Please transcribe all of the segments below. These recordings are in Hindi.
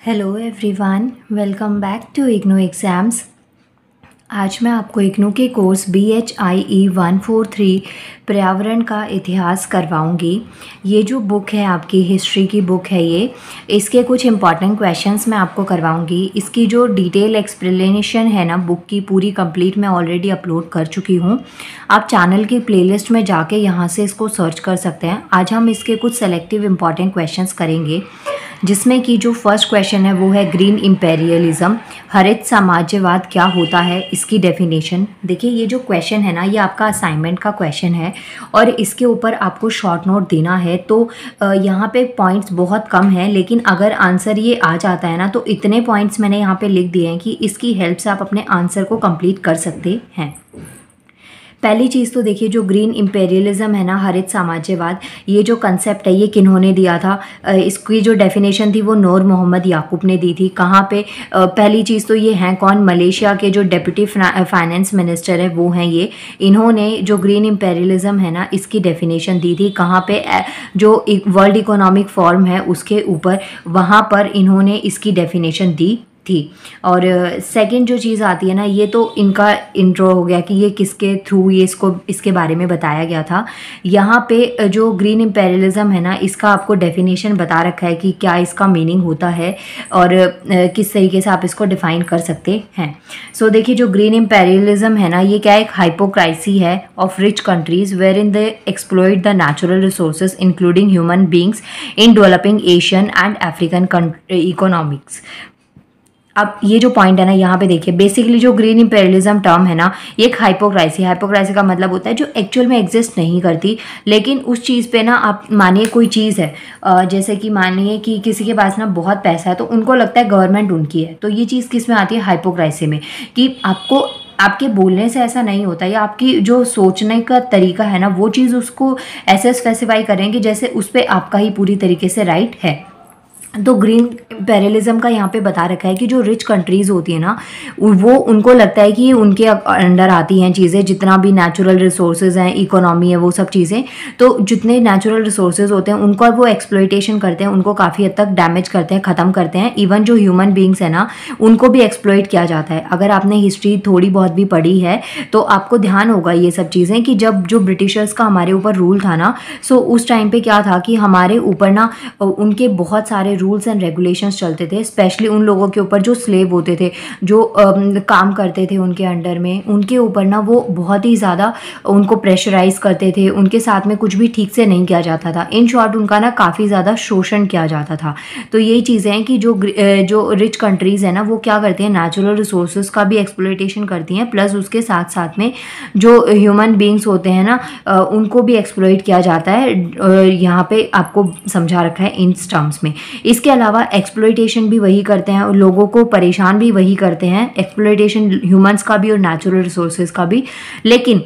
Hello everyone, welcome back to IGNOU exams. आज मैं आपको इग्नू के कोर्स BHIE 143 पर्यावरण का इतिहास करवाऊंगी। ये जो बुक है आपकी हिस्ट्री की बुक है, इसके कुछ इंपॉर्टेंट क्वेश्चंस मैं आपको करवाऊंगी। इसकी जो डिटेल एक्सप्लेनेशन है ना बुक की पूरी कंप्लीट मैं ऑलरेडी अपलोड कर चुकी हूँ। आप चैनल की प्लेलिस्ट में जाके यहाँ से इसको सर्च कर सकते हैं। आज हम इसके कुछ सेलेक्टिव इंपॉर्टेंट क्वेश्चंस करेंगे, जिसमें कि जो फर्स्ट क्वेश्चन है वो है ग्रीन इम्पेरियलिज्म, हरित साम्राज्यवाद क्या होता है, इसकी डेफिनेशन। देखिए ये जो क्वेश्चन है ना, ये आपका असाइनमेंट का क्वेश्चन है और इसके ऊपर आपको शॉर्ट नोट देना है। तो यहाँ पे पॉइंट्स बहुत कम हैं, लेकिन अगर आंसर ये आ जाता है ना तो इतने पॉइंट्स मैंने यहाँ पे लिख दिए हैं कि इसकी हेल्प से आप अपने आंसर को कंप्लीट कर सकते हैं। पहली चीज़ तो देखिए, जो ग्रीन इम्पेरियलिज्म है ना, हरित साम्राज्यवाद, ये जो कंसेप्ट है ये किन्होंने दिया था? इसकी जो डेफिनेशन थी वो नूर मोहम्मद याकूब ने दी थी। कहाँ पे? पहली चीज़ तो ये हैं कौन? मलेशिया के जो डिप्टी फाइनेंस मिनिस्टर है वो हैं ये। इन्होंने जो ग्रीन इम्पेरियलिज्म है ना इसकी डेफिनेशन दी थी। कहाँ पे? जो वर्ल्ड इकोनॉमिक फोरम है उसके ऊपर, वहाँ पर इन्होंने इसकी डेफिनेशन दी थी। और सेकंड जो चीज़ आती है ना, ये तो इनका इंट्रो हो गया कि ये किसके थ्रू ये इसके बारे में बताया गया था। यहाँ पे जो ग्रीन इम्पेरियलिज्म है ना, इसका आपको डेफिनेशन बता रखा है कि क्या इसका मीनिंग होता है और किस तरीके से आप इसको डिफाइन कर सकते हैं। सो देखिए, जो ग्रीन इम्पेरियलिज्म है ना, ये क्या एक हाइपोक्राइसी है of rich countries where in they exploit the natural resources including human beings in developing Asian and African economics. अब ये जो पॉइंट है ना, यहाँ पे देखिए, बेसिकली जो ग्रीन इम्पेरियलिज्म टर्म है ना, ये एक हाइपोक्राइसी का मतलब होता है जो एक्चुअल में एग्जिस्ट नहीं करती, लेकिन उस चीज़ पे ना, आप मानिए कोई चीज़ है, जैसे कि मानिए कि किसी के पास ना बहुत पैसा है तो उनको लगता है गवर्नमेंट उनकी है। तो ये चीज़ किस में आती है? हाइपोक्राइसी में। कि आपके बोलने से ऐसा नहीं होता, या आपकी जो सोचने का तरीका है ना, वो चीज़ उसको ऐसे स्पेसिफाई करें कि जैसे उस पर आपका ही पूरी तरीके से राइट है। तो ग्रीन इम्पेरियलिज्म का यहाँ पे बता रखा है कि जो रिच कंट्रीज़ होती है ना, वो उनको लगता है कि उनके अंडर आती हैं चीज़ें, जितना भी नेचुरल रिसोर्सेज हैं, इकोनॉमी है, वो सब चीज़ें। तो जितने नेचुरल रिसोर्सेज होते हैं उनका वो एक्सप्लॉइटेशन करते हैं, उनको काफ़ी हद तक डैमेज करते हैं, ख़त्म करते हैं। इवन जो ह्यूमन बींग्स है ना, उनको भी एक्सप्लॉइट किया जाता है। अगर आपने हिस्ट्री थोड़ी बहुत भी पढ़ी है तो आपको ध्यान होगा ये सब चीज़ें कि जब जो ब्रिटिशर्स का हमारे ऊपर रूल था ना, सो उस टाइम पे क्या था कि हमारे ऊपर ना उनके बहुत सारे रूल्स एंड रेगुलेशंस चलते थे, स्पेशली उन लोगों के ऊपर जो स्लेव होते थे, जो काम करते थे उनके अंडर में, उनके ऊपर ना वो बहुत ही ज़्यादा उनको प्रेशराइज करते थे, उनके साथ में कुछ भी ठीक से नहीं किया जाता था। इन शॉर्ट उनका ना काफ़ी ज़्यादा शोषण किया जाता था। तो यही चीज़ें हैं कि जो रिच कंट्रीज़ है ना, वो क्या करती हैं, नेचुरल रिसोर्सेज का भी एक्सप्लॉइटेशन करती हैं, प्लस उसके साथ साथ में जो ह्यूमन बींग्स होते हैं ना, उनको भी एक्सप्लॉइट किया जाता है। यहाँ पे आपको समझा रखा है इन टर्म्स में। इसके अलावा एक्सप्लॉइटेशन भी वही करते हैं और लोगों को परेशान भी वही करते हैं, एक्सप्लॉइटेशन ह्यूमंस का भी और नेचुरल रिसोर्सेज का भी। लेकिन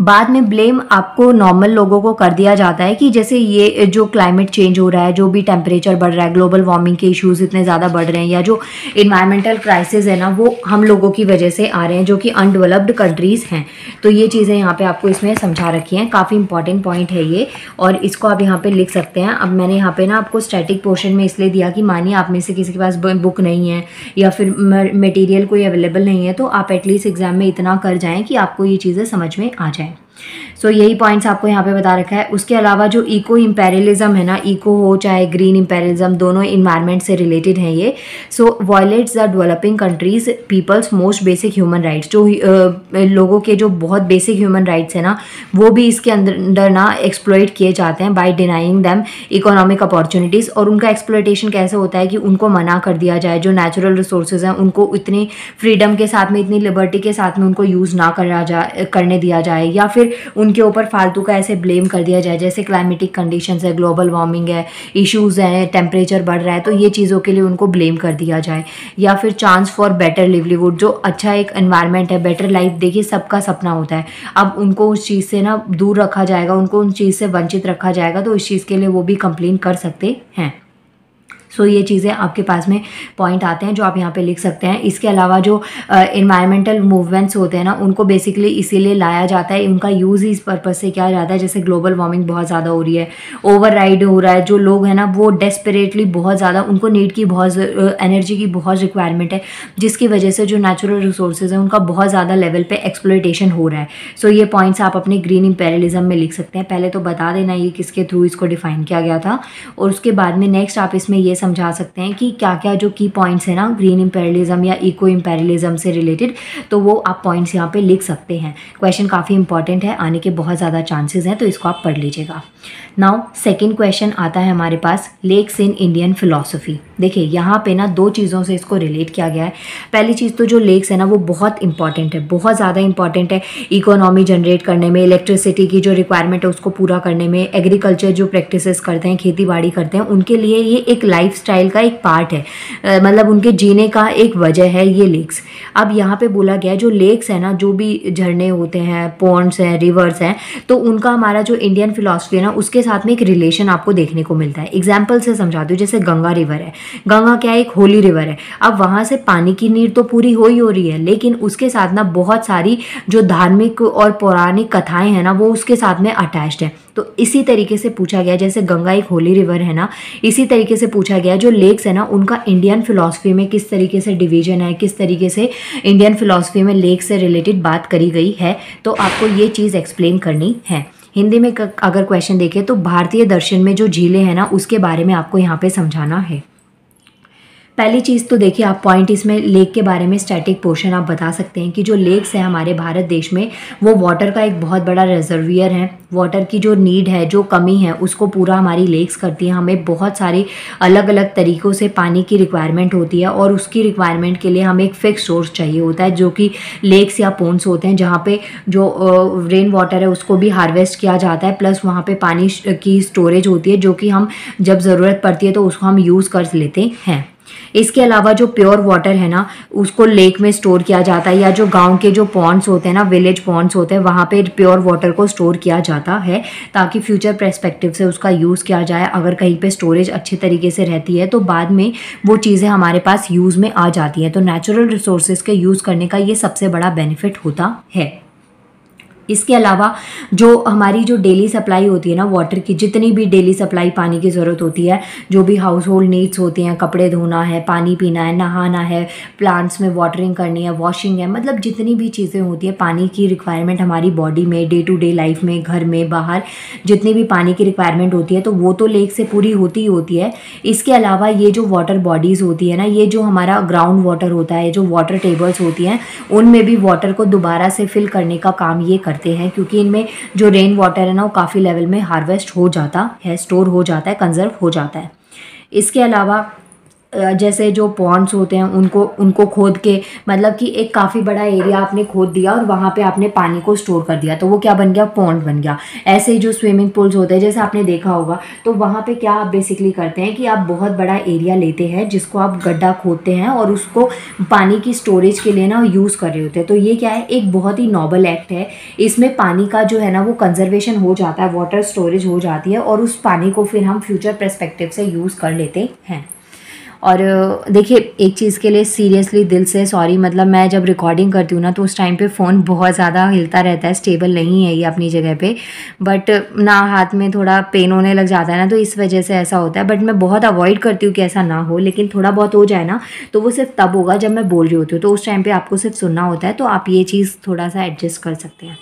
बाद में ब्लेम आपको नॉर्मल लोगों को कर दिया जाता है कि जैसे ये जो क्लाइमेट चेंज हो रहा है, जो भी टेम्परेचर बढ़ रहा है, ग्लोबल वार्मिंग के इश्यूज इतने ज़्यादा बढ़ रहे हैं, या जो इन्वायरमेंटल क्राइसिस है ना, वो हम लोगों की वजह से आ रहे हैं जो कि अनडेवलप्ड कंट्रीज़ हैं। तो ये चीज़ें यहाँ पे आपको इसमें समझा रखी हैं। काफ़ी इंपॉर्टेंट पॉइंट है ये, और इसको आप यहाँ पे लिख सकते हैं। अब मैंने यहाँ पे ना आपको स्टैटिक पोर्शन में इसलिए दिया कि मानिए आप में से किसी के पास बुक नहीं है या फिर मटेरियल कोई अवेलेबल नहीं है, तो आप एटलीस्ट एग्जाम में इतना कर जाएँ कि आपको ये चीज़ें समझ में आ जाए। सो यही पॉइंट्स आपको यहाँ पे बता रखा है। उसके अलावा जो इको इम्पेरियलिज्म है ना, इको हो चाहे ग्रीन इम्पेरियलिज्म, दोनों इन्वायरमेंट से रिलेटेड हैं ये। So violates the developing countries peoples most basic human rights. जो लोगों के जो बहुत बेसिक ह्यूमन राइट्स है ना, वो भी इसके अंदर ना एक्सप्लॉइट किए जाते हैं by denying them economic opportunities. और उनका एक्सप्लॉइटेशन कैसे होता है कि उनको मना कर दिया जाए, जो नेचुरल रिसोर्सेज हैं उनको इतनी फ्रीडम के साथ में, इतनी लिबर्टी के साथ में उनको यूज़ ना करने दिया जाए, या फिर उनके ऊपर फालतू का ऐसे ब्लेम कर दिया जाए, जैसे क्लाइमेटिक कंडीशंस है, ग्लोबल वार्मिंग है, इश्यूज हैं, टेम्परेचर बढ़ रहा है, तो ये चीज़ों के लिए उनको ब्लेम कर दिया जाए। या फिर चांस फॉर बेटर लिवलीहुड, जो अच्छा एक एनवायरनमेंट है, बेटर लाइफ, देखिए सबका सपना होता है, अब उनको उस चीज़ से ना दूर रखा जाएगा, उनको उन चीज़ से वंचित रखा जाएगा, तो इस चीज़ के लिए वो भी कंप्लेन कर सकते हैं। सो ये चीज़ें आपके पास में पॉइंट आते हैं जो आप यहाँ पे लिख सकते हैं। इसके अलावा जो इन्वायरमेंटल मूवमेंट्स होते हैं ना, उनको बेसिकली इसीलिए लाया जाता है, उनका यूज़ ही इस पर्पज़ से किया जाता है। जैसे ग्लोबल वार्मिंग बहुत ज़्यादा हो रही है, ओवरराइड हो रहा है, जो लोग हैं ना वो डेस्परेटली बहुत ज़्यादा, उनको नीड की बहुत एनर्जी की बहुत रिक्वायरमेंट है, जिसकी वजह से जो नेचुरल रिसोर्सेज हैं उनका बहुत ज़्यादा लेवल पे एक्सप्लॉयटेशन हो रहा है। सो ये पॉइंट्स आप अपने ग्रीन इंपेरियलिज्म में लिख सकते हैं। पहले तो बता देना ये किसके थ्रू इसको डिफाइन किया गया था, और उसके बाद में नेक्स्ट आप इसमें ये समझा सकते हैं कि क्या क्या जो की पॉइंट्स है ना ग्रीन इंपेरियलिज्म या इको इंपेरियलिज्म से रिलेटेड, तो वो आप पॉइंट्स यहाँ पे लिख सकते हैं। क्वेश्चन काफ़ी इंपॉर्टेंट है, आने के बहुत ज़्यादा चांसेस हैं, तो इसको आप पढ़ लीजिएगा। नाउ सेकंड क्वेश्चन आता है हमारे पास, लेक्स इन इंडियन फिलॉसफी। देखिए यहाँ पे ना दो चीज़ों से इसको रिलेट किया गया है। पहली चीज़ तो जो लेक्स है ना वो बहुत इंपॉर्टेंट है, बहुत ज़्यादा इंपॉर्टेंट है इकोनॉमी जनरेट करने में, इलेक्ट्रिसिटी की जो रिक्वायरमेंट है उसको पूरा करने में, एग्रीकल्चर जो प्रैक्टिसेस करते हैं, खेती बाड़ी करते हैं, उनके लिए ये एक लाइफस्टाइल का एक पार्ट है, मतलब उनके जीने का एक वजह है ये लेक्स। अब यहाँ पे बोला गया है जो लेक्स है ना, जो भी झरने होते हैं, पॉन्ड्स हैं, रिवर्स हैं, तो उनका हमारा जो इंडियन फिलॉसफी है ना उसके साथ में एक रिलेशन आपको देखने को मिलता है। एग्जाम्पल से समझाती हूँ, जैसे गंगा रिवर है, गंगा क्या है, एक होली रिवर है। अब वहाँ से पानी की नीड तो पूरी हो रही है, लेकिन उसके साथ ना बहुत सारी जो धार्मिक और पौराणिक कथाएं हैं ना वो उसके साथ में अटैच्ड है। तो इसी तरीके से पूछा गया, जैसे गंगा एक होली रिवर है ना, इसी तरीके से पूछा गया जो लेक्स है ना उनका इंडियन फिलॉसफी में किस तरीके से डिवीजन है, किस तरीके से इंडियन फिलॉसफी में लेक से रिलेटेड बात करी गई है, तो आपको ये चीज़ एक्सप्लेन करनी है। हिंदी में अगर क्वेश्चन देखें तो भारतीय दर्शन में जो झीलें हैं ना उसके बारे में आपको यहाँ पे समझाना है। पहली चीज़ तो देखिए आप पॉइंट इसमें लेक के बारे में स्टैटिक पोर्शन आप बता सकते हैं कि जो लेक्स है हमारे भारत देश में वो वाटर का एक बहुत बड़ा रिजर्वियर है। वाटर की जो नीड है, जो कमी है, उसको पूरा हमारी लेक्स करती है। हमें बहुत सारी अलग अलग तरीक़ों से पानी की रिक्वायरमेंट होती है, और उसकी रिक्वायरमेंट के लिए हमें एक फिक्स सोर्स चाहिए होता है, जो कि लेक्स या पोन्स होते हैं, जहाँ पे जो रेन वाटर है उसको भी हार्वेस्ट किया जाता है, प्लस वहाँ पे पानी की स्टोरेज होती है, जो कि हम जब ज़रूरत पड़ती है तो उसको हम यूज़ कर लेते हैं। इसके अलावा जो प्योर वाटर है ना उसको लेक में स्टोर किया जाता है, या जो गांव के जो पॉन्ड्स होते हैं ना, विलेज पॉन्ड्स होते हैं, वहाँ पे प्योर वाटर को स्टोर किया जाता है ताकि फ्यूचर पर्सपेक्टिव से उसका यूज़ किया जाए। अगर कहीं पे स्टोरेज अच्छी तरीके से रहती है तो बाद में वो चीज़ें हमारे पास यूज़ में आ जाती हैं। तो नेचुरल रिसोर्सेज के यूज़ करने का ये सबसे बड़ा बेनिफिट होता है। इसके अलावा जो हमारी जो डेली सप्लाई होती है ना वाटर की, जितनी भी डेली सप्लाई पानी की ज़रूरत होती है, जो भी हाउस होल्ड नीड्स होती हैं, कपड़े धोना है, पानी पीना है, नहाना है, प्लांट्स में वाटरिंग करनी है, वॉशिंग है, मतलब जितनी भी चीज़ें होती है पानी की रिक्वायरमेंट हमारी बॉडी में, डे टू डे लाइफ में, घर में, बाहर जितनी भी पानी की रिक्वायरमेंट होती है तो वो तो लेक से पूरी होती ही होती है। इसके अलावा ये जो वाटर बॉडीज़ होती है ना, ये जो हमारा ग्राउंड वाटर होता है, जो वाटर टेबल्स होती हैं, उनमें भी वाटर को दोबारा से फिल करने का काम ये करते हैं, क्योंकि इनमें जो रेन वाटर है ना वो काफ़ी लेवल में हार्वेस्ट हो जाता है, स्टोर हो जाता है, कंजर्व हो जाता है। इसके अलावा जैसे जो पॉन्ड्स होते हैं उनको खोद के, मतलब कि एक काफ़ी बड़ा एरिया आपने खोद दिया और वहाँ पे आपने पानी को स्टोर कर दिया, तो वो क्या बन गया, पॉन्ड बन गया। ऐसे ही जो स्विमिंग पूल्स होते हैं, जैसे आपने देखा होगा, तो वहाँ पे क्या आप बेसिकली करते हैं कि आप बहुत बड़ा एरिया लेते हैं जिसको आप गड्ढा खोदते हैं और उसको पानी की स्टोरेज के लिए ना यूज़ कर रहे होते हैं। तो ये क्या है, एक बहुत ही नोबल एक्ट है। इसमें पानी का जो है ना वो कंजर्वेशन हो जाता है, वाटर स्टोरेज हो जाती है, और उस पानी को फिर हम फ्यूचर पर्सपेक्टिव से यूज़ कर लेते हैं। और देखिए एक चीज़ के लिए सीरियसली दिल से सॉरी, मतलब मैं जब रिकॉर्डिंग करती हूँ ना तो उस टाइम पे फ़ोन बहुत ज़्यादा हिलता रहता है, स्टेबल नहीं है ये अपनी जगह पे, बट ना हाथ में थोड़ा पेन होने लग जाता है ना, तो इस वजह से ऐसा होता है। बट मैं बहुत अवॉइड करती हूँ कि ऐसा ना हो, लेकिन थोड़ा बहुत हो जाए ना तो वो सिर्फ तब होगा जब मैं बोल रही होती हूँ, तो उस टाइम पर आपको सिर्फ सुनना होता है, तो आप ये चीज़ थोड़ा सा एडजस्ट कर सकते हैं।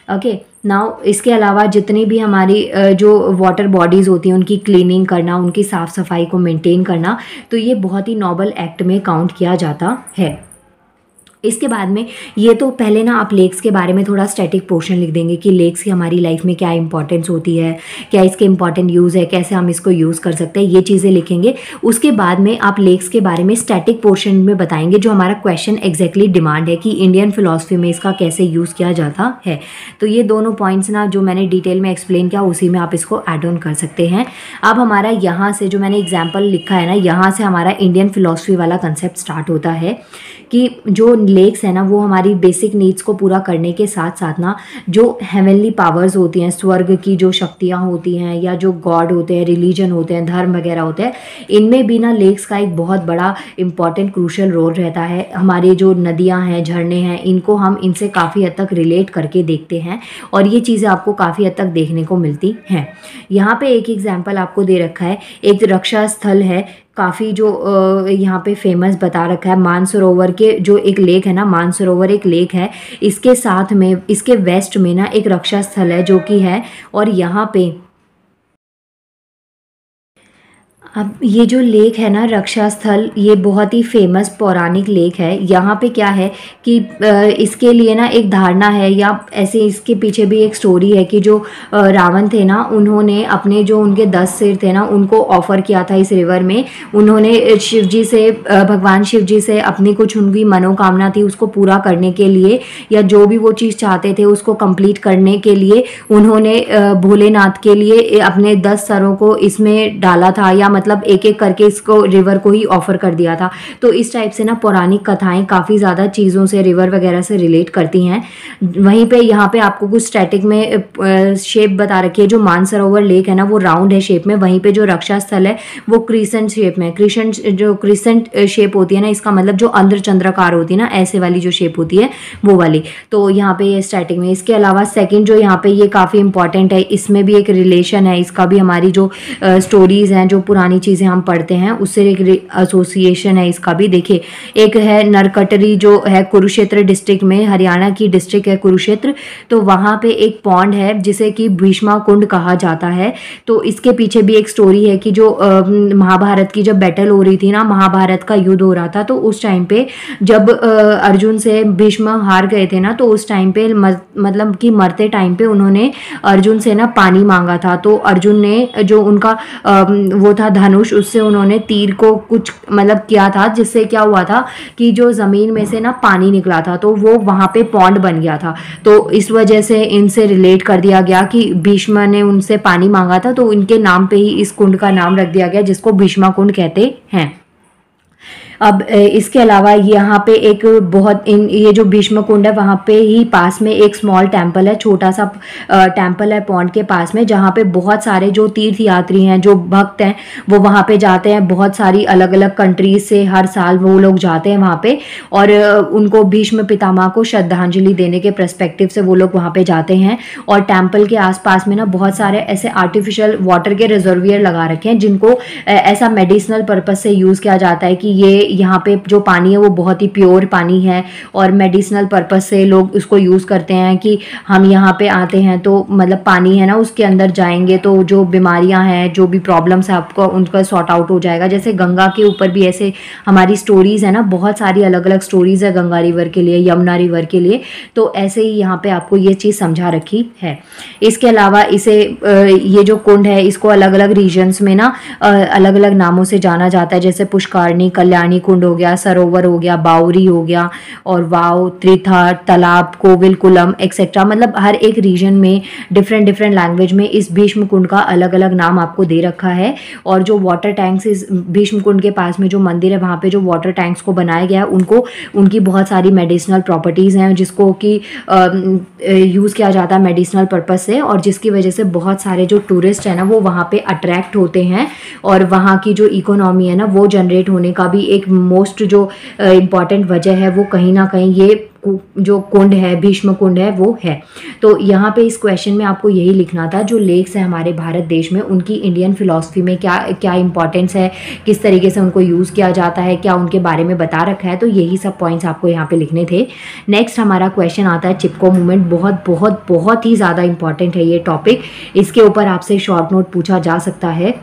ओके नाउ इसके अलावा जितनी भी हमारी जो वाटर बॉडीज़ होती हैं उनकी क्लीनिंग करना, उनकी साफ़ सफाई को मेंटेन करना, तो ये बहुत ही नोबल एक्ट में काउंट किया जाता है। इसके बाद में ये तो पहले ना आप लेक्स के बारे में थोड़ा स्टैटिक पोर्शन लिख देंगे कि लेक्स की हमारी लाइफ में क्या इंपॉर्टेंस होती है, क्या इसके इंपॉर्टेंट यूज़ है, कैसे हम इसको यूज़ कर सकते हैं, ये चीज़ें लिखेंगे। उसके बाद में आप लेक्स के बारे में स्टैटिक पोर्शन में बताएंगे जो हमारा क्वेश्चन एग्जैक्टली डिमांड है कि इंडियन फिलॉसफी में इसका कैसे यूज़ किया जाता है। तो ये दोनों पॉइंट्स ना जो मैंने डिटेल में एक्सप्लेन किया उसी में आप इसको ऐड ऑन कर सकते हैं। अब हमारा यहाँ से जो मैंने एग्जाम्पल लिखा है ना, यहाँ से हमारा इंडियन फिलॉसफी वाला कंसेप्ट स्टार्ट होता है कि जो लेक्स है ना वो हमारी बेसिक नीड्स को पूरा करने के साथ साथ ना जो हेवनली पावर्स होती हैं, स्वर्ग की जो शक्तियाँ होती हैं या जो गॉड होते हैं, रिलीजन होते हैं, धर्म वगैरह होते हैं, इनमें भी ना लेक्स का एक बहुत बड़ा इंपॉर्टेंट क्रूशल रोल रहता है। हमारे जो नदियाँ हैं, झरने हैं, इनको हम इनसे काफ़ी हद तक रिलेट करके देखते हैं और ये चीज़ें आपको काफ़ी हद तक देखने को मिलती हैं। यहाँ पे एक एग्जाम्पल आपको दे रखा है, एक रक्षा स्थल है काफ़ी जो यहाँ पे फेमस बता रखा है, मानसरोवर के जो एक लेक है ना, मानसरोवर एक लेक है, इसके साथ में इसके वेस्ट में ना एक रक्षा स्थल है जो कि है, और यहाँ पे अब ये जो लेक है ना रक्षा स्थल, ये बहुत ही फेमस पौराणिक लेक है। यहाँ पे क्या है कि इसके लिए ना एक धारणा है या ऐसे इसके पीछे भी एक स्टोरी है कि जो रावण थे ना, उन्होंने अपने जो उनके 10 सिर थे ना उनको ऑफर किया था इस रिवर में। उन्होंने शिव जी से भगवान शिव जी से अपनी कुछ उनकी मनोकामना थी उसको पूरा करने के लिए, या जो भी वो चीज़ चाहते थे उसको कंप्लीट करने के लिए उन्होंने भोलेनाथ के लिए अपने 10 सरों को इसमें डाला था, या मतलब एक एक करके इसको रिवर को ही ऑफर कर दिया था। तो इस टाइप से ना पौराणिक कथाएं काफ़ी ज़्यादा चीज़ों से, रिवर वगैरह से रिलेट करती हैं। वहीं पे यहाँ पे आपको कुछ स्टैटिक में शेप बता रखी है। जो मानसरोवर लेक है ना वो राउंड है शेप में, वहीं पे जो रक्षा स्थल है वो क्रिसेंट शेप में। क्रिसेंट शेप होती है ना, इसका मतलब जो अर्धचंद्राकार होती है ना, ऐसे वाली जो शेप होती है वो वाली। तो यहाँ पे ये स्टैटिक में। इसके अलावा सेकंड जो यहाँ पे ये काफ़ी इंपॉर्टेंट है, इसमें भी एक रिलेशन है, इसका भी हमारी जो स्टोरीज़ हैं, जो पुरानी चीज़ें हम पढ़ते हैं उससे एक एसोसिएशन है इसका भी। देखिए एक है नरकटरी जो है कुरुक्षेत्र डिस्ट्रिक्ट में, हरियाणा की डिस्ट्रिक्ट है कुरुक्षेत्र, तो वहाँ पे एक पॉन्ड है जिसे कि भीष्मा कुंड कहा जाता है। तो इसके पीछे भी एक स्टोरी है कि जो महाभारत की जब बैटल हो रही थी ना, महाभारत का युद्ध हो रहा था, तो उस टाइम पे जब अर्जुन से भीष्म हार गए थे ना, तो उस टाइम पे मतलब कि मरते टाइम पे उन्होंने अर्जुन से ना पानी मांगा था। तो अर्जुन ने जो उनका वो था धनुष, उससे उन्होंने तीर को कुछ मतलब किया था, जिससे क्या हुआ था कि जो ज़मीन में से ना पानी निकला था, तो वो वहाँ पे पॉन्ड बन गया था। तो इस वजह से इनसे रिलेट कर दिया गया कि भीष्म ने उनसे पानी मांगा था, तो इनके नाम पे ही इस कुंड का नाम रख दिया गया जिसको भीष्मा कुंड कहते हैं। अब इसके अलावा यहाँ पे एक बहुत ये जो भीष्म कुंड है वहाँ पे ही पास में एक स्मॉल टेम्पल है, छोटा सा टेम्पल है पॉन्ड के पास में, जहाँ पे बहुत सारे जो तीर्थ यात्री हैं, जो भक्त हैं, वो वहाँ पे जाते हैं। बहुत सारी अलग अलग कंट्रीज से हर साल वो लोग जाते हैं वहाँ पे, और उनको भीष्म पितामह को श्रद्धांजलि देने के पर्सपेक्टिव से वो लोग वहाँ पे जाते हैं। और टेम्पल के आसपास में ना बहुत सारे ऐसे आर्टिफिशियल वाटर के रिजर्वियर लगा रखे हैं जिनको ऐसा मेडिसिनल पर्पज से यूज़ किया जाता है कि ये यहाँ पे जो पानी है वो बहुत ही प्योर पानी है, और मेडिसिनल पर्पज से लोग उसको यूज़ करते हैं कि हम यहाँ पे आते हैं तो मतलब पानी है ना उसके अंदर जाएंगे तो जो बीमारियाँ हैं, जो भी प्रॉब्लम्स है आपको उनका सॉर्ट आउट हो जाएगा। जैसे गंगा के ऊपर भी ऐसे हमारी स्टोरीज़ है ना, बहुत सारी अलग अलग स्टोरीज़ है गंगा रिवर के लिए, यमुना रिवर के लिए। तो ऐसे ही यहाँ पे आपको ये चीज़ समझा रखी है। इसके अलावा इसे ये जो कुंड है इसको अलग अलग रीजन्स में ना अलग अलग नामों से जाना जाता है, जैसे पुष्करणी, कल्याणी कुंड हो गया, सरोवर हो गया, बावरी हो गया, और वाव, त्रिथा, तालाब, कोविल, कुलम एक्सेट्रा। मतलब हर एक रीजन में डिफरेंट डिफरेंट लैंग्वेज में इस भीष्म कुंड का अलग अलग नाम आपको दे रखा है। और जो वाटर टैंक्स इस भीष्म कुंड के पास में जो मंदिर है वहाँ पे जो वाटर टैंक्स को बनाया गया है उनको उनकी बहुत सारी मेडिसिनल प्रॉपर्टीज़ हैं जिसको कि यूज़ किया जाता है मेडिसिनल पर्पज से, और जिसकी वजह से बहुत सारे जो टूरिस्ट हैं ना वो वहाँ पे अट्रैक्ट होते हैं, और वहाँ की जो इकोनॉमी है ना वो जनरेट होने का भी एक मोस्ट जो इम्पॉर्टेंट वजह है वो कहीं ना कहीं ये जो कुंड है, भीष्म कुंड है, वो है। तो यहाँ पे इस क्वेश्चन में आपको यही लिखना था, जो लेक्स है हमारे भारत देश में उनकी इंडियन फिलॉसफी में क्या क्या इंपॉर्टेंस है, किस तरीके से उनको यूज़ किया जाता है, क्या उनके बारे में बता रखा है। तो यही सब पॉइंट्स आपको यहाँ पे लिखने थे। नेक्स्ट हमारा क्वेश्चन आता है चिपको मूवमेंट। बहुत बहुत बहुत ही ज़्यादा इंपॉर्टेंट है ये टॉपिक। इसके ऊपर आपसे शॉर्ट नोट पूछा जा सकता है।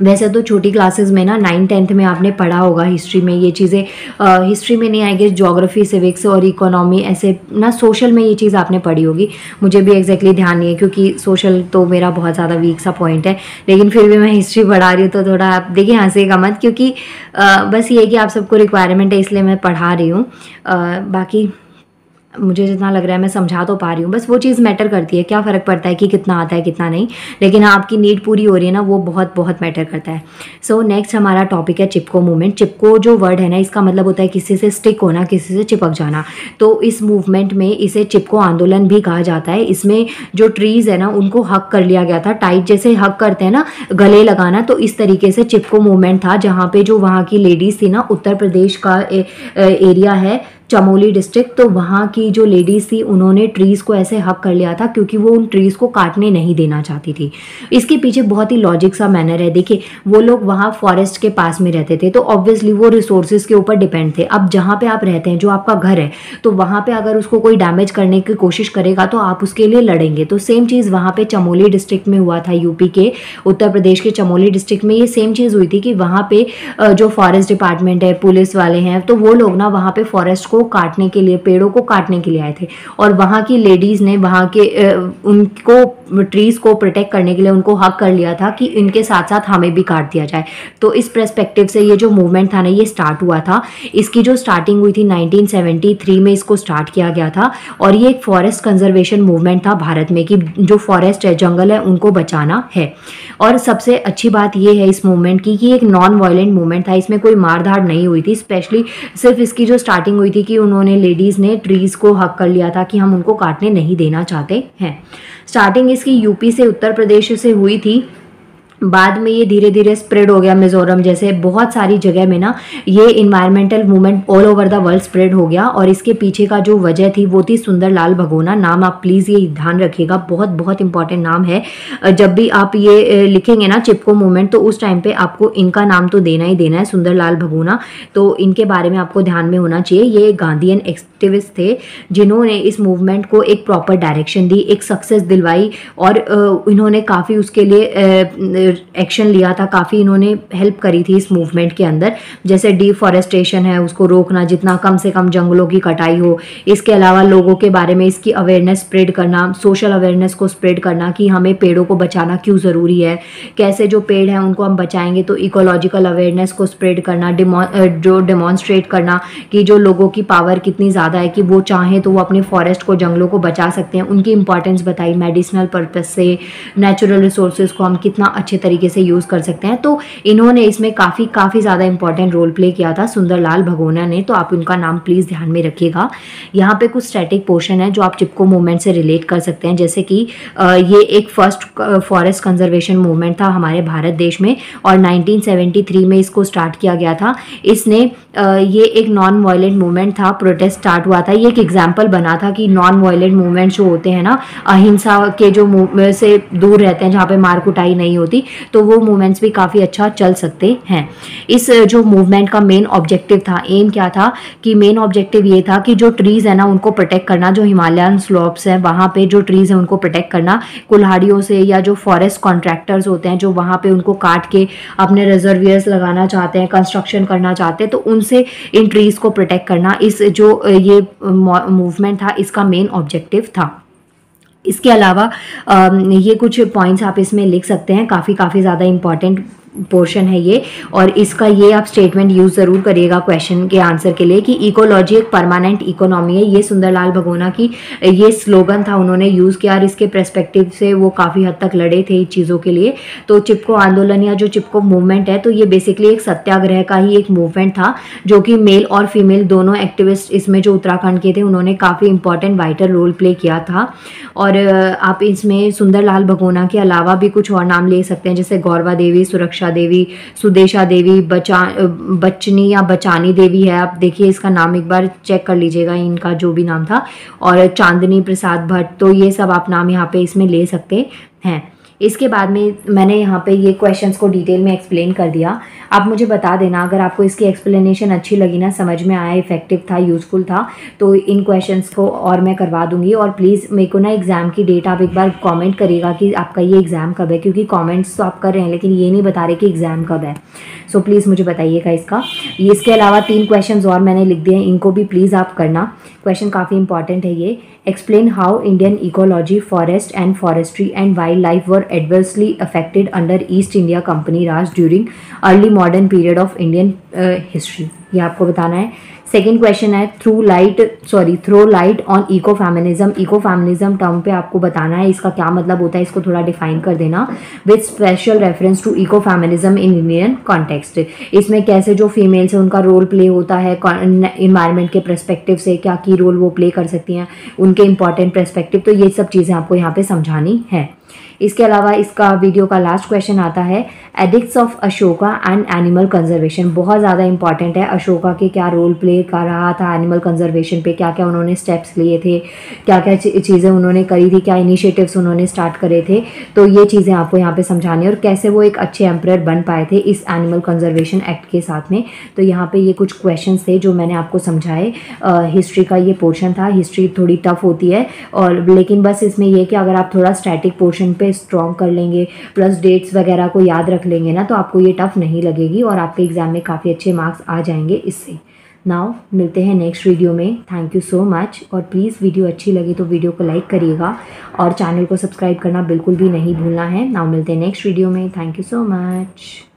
वैसे तो छोटी क्लासेस में ना 9th-10th में आपने पढ़ा होगा हिस्ट्री में ये चीज़ें, हिस्ट्री में नहीं आएगी, ज्योग्राफी, सिविक्स और इकोनॉमी ऐसे ना, सोशल में ये चीज़ आपने पढ़ी होगी। मुझे भी एग्जैक्टली ध्यान नहीं है क्योंकि सोशल तो मेरा बहुत ज़्यादा वीक सा पॉइंट है, लेकिन फिर भी मैं हिस्ट्री पढ़ा रही हूँ तो थोड़ा आप देखिए हंसेगा मत, क्योंकि बस ये कि आप सबको रिक्वायरमेंट है इसलिए मैं पढ़ा रही हूँ। बाकी मुझे जितना लग रहा है मैं समझा तो पा रही हूँ, बस वो चीज़ मैटर करती है, क्या फ़र्क पड़ता है कि कितना आता है कितना नहीं, लेकिन हाँ आपकी नीड पूरी हो रही है ना, वो बहुत बहुत मैटर करता है। सो नेक्स्ट हमारा टॉपिक है चिपको मूवमेंट। चिपको जो वर्ड है ना, इसका मतलब होता है किसी से स्टिक होना, किसी से चिपक जाना। तो इस मूवमेंट में इसे चिपको आंदोलन भी कहा जाता है। इसमें जो ट्रीज़ है ना उनको हक कर लिया गया था, टाइट जैसे हक करते हैं ना, गले लगाना, तो इस तरीके से चिपको मूवमेंट था, जहाँ पे जो वहाँ की लेडीज़ थी ना, उत्तर प्रदेश का एरिया है चमोली डिस्ट्रिक्ट, तो वहाँ की जो लेडीज़ थी उन्होंने ट्रीज़ को ऐसे हक कर लिया था क्योंकि वो उन ट्रीज़ को काटने नहीं देना चाहती थी। इसके पीछे बहुत ही लॉजिक सा मैनर है। देखिए वो लोग वहाँ फॉरेस्ट के पास में रहते थे, तो ऑब्वियसली वो रिसोर्सेज के ऊपर डिपेंड थे। अब जहाँ पे आप रहते हैं, जो आपका घर है, तो वहाँ पे अगर उसको कोई डैमेज करने की कोशिश करेगा तो आप उसके लिए लड़ेंगे। तो सेम चीज़ वहाँ पे चमोली डिस्ट्रिक्ट में हुआ था, यूपी के उत्तर प्रदेश के चमोली डिस्ट्रिक्ट में ये सेम चीज़ हुई थी कि वहाँ पे जो फॉरेस्ट डिपार्टमेंट है, पुलिस वाले हैं, तो वो लोग ना वहाँ पे फॉरेस्ट को काटने के लिए, पेड़ों को काटने के लिए आए थे, और वहाँ की लेडीज़ ने वहाँ के उनको ट्रीज़ को प्रोटेक्ट करने के लिए उनको हक कर लिया था कि इनके साथ साथ हमें भी काट दिया जाए। तो इस पर्सपेक्टिव से ये जो मूवमेंट था ना, ये स्टार्ट हुआ था। इसकी जो स्टार्टिंग हुई थी 1973 में इसको स्टार्ट किया गया था, और ये एक फॉरेस्ट कंजर्वेशन मूवमेंट था भारत में कि जो फॉरेस्ट है, जंगल है, उनको बचाना है। और सबसे अच्छी बात ये है इस मूवमेंट की कि एक नॉन वायलेंट मूवमेंट था, इसमें कोई मारधाड़ नहीं हुई थी। स्पेशली सिर्फ इसकी जो स्टार्टिंग हुई थी कि उन्होंने, लेडीज़ ने ट्रीज़ को हक कर लिया था कि हम उनको काटने नहीं देना चाहते हैं। स्टार्टिंग इसकी यूपी से, उत्तर प्रदेश से हुई थी, बाद में ये धीरे धीरे स्प्रेड हो गया मिजोरम जैसे बहुत सारी जगह में ना, ये environmental movement all over the world spread हो गया। और इसके पीछे का जो वजह थी वो थी सुंदरलाल भगोना। नाम आप प्लीज़ ये ध्यान रखिएगा, बहुत बहुत इंपॉर्टेंट नाम है। जब भी आप ये लिखेंगे ना चिपको मूवमेंट, तो उस टाइम पे आपको इनका नाम तो देना ही देना है, सुंदरलाल भगोना। तो इनके बारे में आपको ध्यान में होना चाहिए। ये गांधीयन एक्टिविस्ट थे जिन्होंने इस मूवमेंट को एक प्रॉपर डायरेक्शन दी, एक सक्सेस दिलवाई, और इन्होंने काफ़ी उसके लिए एक्शन लिया था, काफ़ी इन्होंने हेल्प करी थी इस मूवमेंट के अंदर। जैसे डिफॉरेस्टेशन है, उसको रोकना, जितना कम से कम जंगलों की कटाई हो। इसके अलावा लोगों के बारे में इसकी अवेयरनेस स्प्रेड करना, सोशल अवेयरनेस को स्प्रेड करना कि हमें पेड़ों को बचाना क्यों ज़रूरी है, कैसे जो पेड़ हैं उनको हम बचाएंगे। तो इकोलॉजिकल अवेयरनेस को स्प्रेड करना, जो डेमॉन्स्ट्रेट करना कि जो लोगों की पावर कितनी ज़्यादा है कि वो चाहें तो वो अपने फॉरेस्ट को, जंगलों को बचा सकते हैं। उनकी इंपॉर्टेंस बताई, मेडिसिनल पर्पस से नेचुरल रिसोर्सेज को हम कितना अच्छे तरीके से यूज़ कर सकते हैं। तो इन्होंने इसमें काफ़ी ज़्यादा इंपॉर्टेंट रोल प्ले किया था सुंदरलाल भगोना ने। तो आप उनका नाम प्लीज़ ध्यान में रखिएगा। यहाँ पे कुछ स्टैटिक पोर्शन है जो आप चिपको मूवमेंट से रिलेट कर सकते हैं, जैसे कि ये एक फर्स्ट फॉरेस्ट कंजर्वेशन मूवमेंट था हमारे भारत देश में, और 1973 में इसको स्टार्ट किया गया था। इसने ये एक नॉन वायलेंट मूवमेंट था, प्रोटेस्ट स्टार्ट हुआ था। ये एक एग्जाम्पल बना था कि नॉन वायलेंट मूवमेंट जो होते हैं ना, अहिंसा के जो से दूर रहते हैं, जहाँ पे मार कुटाई नहीं होती, तो वो मूवमेंट्स भी काफ़ी अच्छा चल सकते हैं। इस जो मूवमेंट का मेन ऑब्जेक्टिव था, एम क्या था कि मेन ऑब्जेक्टिव ये था कि जो ट्रीज़ है ना उनको प्रोटेक्ट करना, जो हिमालयन स्लोप्स हैं वहाँ पे जो ट्रीज़ हैं उनको प्रोटेक्ट करना कुल्हाड़ियों से, या जो फॉरेस्ट कॉन्ट्रैक्टर्स होते हैं जो वहाँ पे उनको काट के अपने रिजर्वियर्स लगाना चाहते हैं, कंस्ट्रक्शन करना चाहते हैं, तो उनसे इन ट्रीज़ को प्रोटेक्ट करना, इस जो ये मूवमेंट था इसका मेन ऑब्जेक्टिव था। इसके अलावा ये कुछ पॉइंट्स आप इसमें लिख सकते हैं, काफ़ी ज़्यादा इंपॉर्टेंट पोर्शन है ये, और इसका ये आप स्टेटमेंट यूज़ ज़रूर करिएगा क्वेश्चन के आंसर के लिए कि इकोलॉजी एक परमानेंट इकोनॉमी है। ये सुंदरलाल भगोना की ये स्लोगन था, उन्होंने यूज़ किया, और इसके पर्सपेक्टिव से वो काफ़ी हद तक लड़े थे इन चीज़ों के लिए। तो चिपको आंदोलन या जो चिपको मूवमेंट है, तो ये बेसिकली एक सत्याग्रह का ही एक मूवमेंट था, जो कि मेल और फीमेल दोनों एक्टिविस्ट इसमें जो उत्तराखंड के थे उन्होंने काफ़ी इंपॉर्टेंट वाइटल रोल प्ले किया था। और आप इसमें सुंदरलाल भगोना के अलावा भी कुछ और नाम ले सकते हैं, जैसे गौरवा देवी, सुरक्षा देवी, सुदेशा देवी, बचनी या बचानी देवी है, आप देखिए इसका नाम एक बार चेक कर लीजिएगा, इनका जो भी नाम था, और चांदनी प्रसाद भट्ट। तो ये सब आप नाम यहाँ पे इसमें ले सकते हैं। इसके बाद में मैंने यहाँ पे ये क्वेश्चंस को डिटेल में एक्सप्लेन कर दिया। आप मुझे बता देना अगर आपको इसकी एक्सप्लेनेशन अच्छी लगी ना, समझ में आया, इफेक्टिव था, यूज़फुल था, तो इन क्वेश्चंस को और मैं करवा दूंगी। और प्लीज़ मेरे को ना एग्ज़ाम की डेट आप एक बार कमेंट करिएगा कि आपका ये एग्ज़ाम कब है, क्योंकि कमेंट्स तो आप कर रहे हैं लेकिन ये नहीं बता रहे कि एग्ज़ाम कब है। सो प्लीज़ मुझे बताइएगा इसका। इसके अलावा 3 क्वेश्चन और मैंने लिख दिए हैं, इनको भी प्लीज़ आप करना। क्वेश्चन काफ़ी इंपॉर्टेंट है ये। Explain how Indian ecology, forest and forestry and wild life were adversely affected under East India Company Raj during early modern period of Indian history. ये आपको बताना है सेकेंड क्वेश्चन है throw light on eco feminism. Eco feminism term पे आपको बताना है इसका क्या मतलब होता है, इसको थोड़ा डिफाइन कर देना। With special reference to eco feminism in Indian context, इसमें कैसे जो फीमेल्स है उनका रोल प्ले होता है इन्वायरमेंट के पर्सपेक्टिव से, क्या की रोल वो प्ले कर सकती हैं, उनके इंपॉर्टेंट पर्सपेक्टिव, तो ये सब चीज़ें आपको यहाँ पे समझानी है। इसके अलावा इसका वीडियो का लास्ट क्वेश्चन आता है addicts of Ashoka and animal conservation. बहुत ज़्यादा इंपॉर्टेंट है, अशोका के क्या रोल प्ले कर रहा था एनिमल कंजर्वेशन पे, क्या क्या उन्होंने स्टेप्स लिए थे, क्या क्या चीज़ें उन्होंने करी थी, क्या इनिशिएटिव्स उन्होंने स्टार्ट करे थे, तो ये चीज़ें आपको यहाँ पे समझानी है, और कैसे वो एक अच्छे एम्परर बन पाए थे इस एनिमल कंजर्वेशन एक्ट के साथ में। तो यहाँ पे ये कुछ क्वेश्चन थे जो मैंने आपको समझाए। हिस्ट्री का ये पोर्शन था, हिस्ट्री थोड़ी टफ होती है, और लेकिन बस इसमें यह कि अगर आप थोड़ा स्टैटिक पोर्शन पे स्ट्रॉन्ग कर लेंगे प्लस डेट्स वगैरह को याद रख लेंगे ना, तो आपको ये टफ नहीं लगेगी और आपके एग्जाम में काफ़ी अच्छे मार्क्स आ जाएंगे इससे। नाउ मिलते हैं नेक्स्ट वीडियो में। थैंक यू सो मच, और प्लीज़ वीडियो अच्छी लगी तो वीडियो को लाइक करिएगा और चैनल को सब्सक्राइब करना बिल्कुल भी नहीं भूलना है। नाउ मिलते हैं नेक्स्ट वीडियो में। Thank you so much.